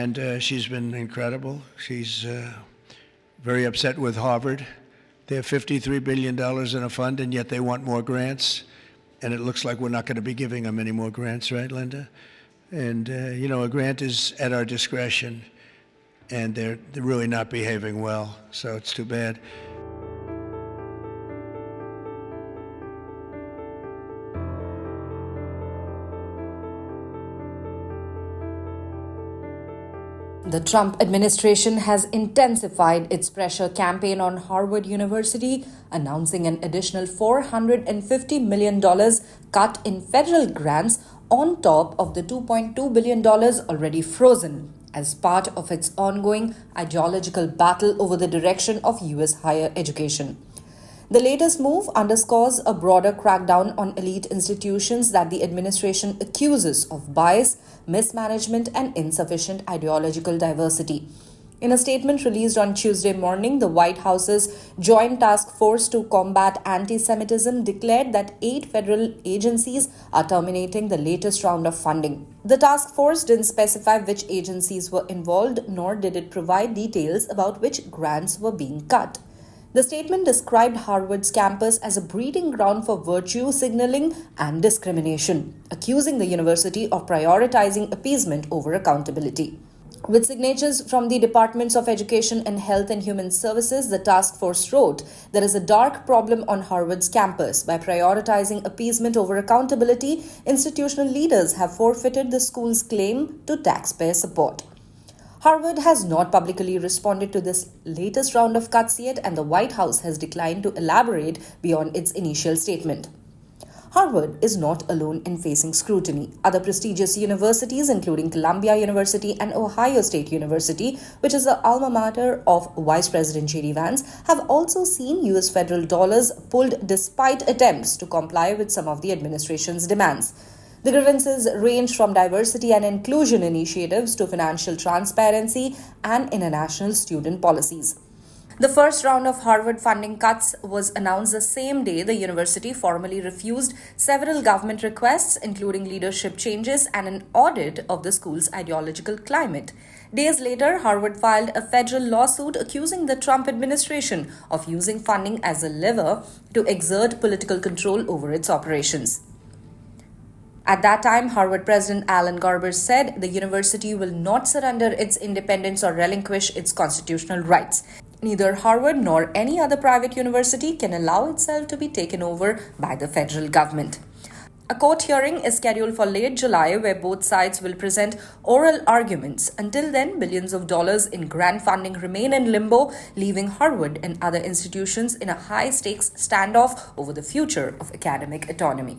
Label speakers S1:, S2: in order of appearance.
S1: and she's been incredible. She's very upset with Harvard. They have $53 billion in a fund, and yet they want more grants. And it looks like we're not going to be giving them any more grants, right, Linda? And, a grant is at our discretion, and they're really not behaving well, so it's too bad.
S2: The Trump administration has intensified its pressure campaign on Harvard University, announcing an additional $450 million cut in federal grants on top of the $2.2 billion already frozen as part of its ongoing ideological battle over the direction of U.S. higher education. The latest move underscores a broader crackdown on elite institutions that the administration accuses of bias, mismanagement, and insufficient ideological diversity. In a statement released on Tuesday morning, the White House's Joint Task Force to Combat Antisemitism declared that 8 federal agencies are terminating the latest round of funding. The task force didn't specify which agencies were involved, nor did it provide details about which grants were being cut. The statement described Harvard's campus as a breeding ground for virtue signaling and discrimination, accusing the university of prioritizing appeasement over accountability. With signatures from the Departments of Education and Health and Human Services, the task force wrote, "There is a dark problem on Harvard's campus. By prioritizing appeasement over accountability, institutional leaders have forfeited the school's claim to taxpayer support." Harvard has not publicly responded to this latest round of cuts yet, and the White House has declined to elaborate beyond its initial statement. Harvard is not alone in facing scrutiny. Other prestigious universities, including Columbia University and Ohio State University, which is the alma mater of Vice President J.D. Vance, have also seen U.S. federal dollars pulled despite attempts to comply with some of the administration's demands. The grievances range from diversity and inclusion initiatives to financial transparency and international student policies. The first round of Harvard funding cuts was announced the same day the university formally refused several government requests, including leadership changes and an audit of the school's ideological climate. Days later, Harvard filed a federal lawsuit accusing the Trump administration of using funding as a lever to exert political control over its operations. At that time, Harvard President Alan Garber said the university will not surrender its independence or relinquish its constitutional rights. Neither Harvard nor any other private university can allow itself to be taken over by the federal government. A court hearing is scheduled for late July, where both sides will present oral arguments. Until then, billions of dollars in grant funding remain in limbo, leaving Harvard and other institutions in a high-stakes standoff over the future of academic autonomy.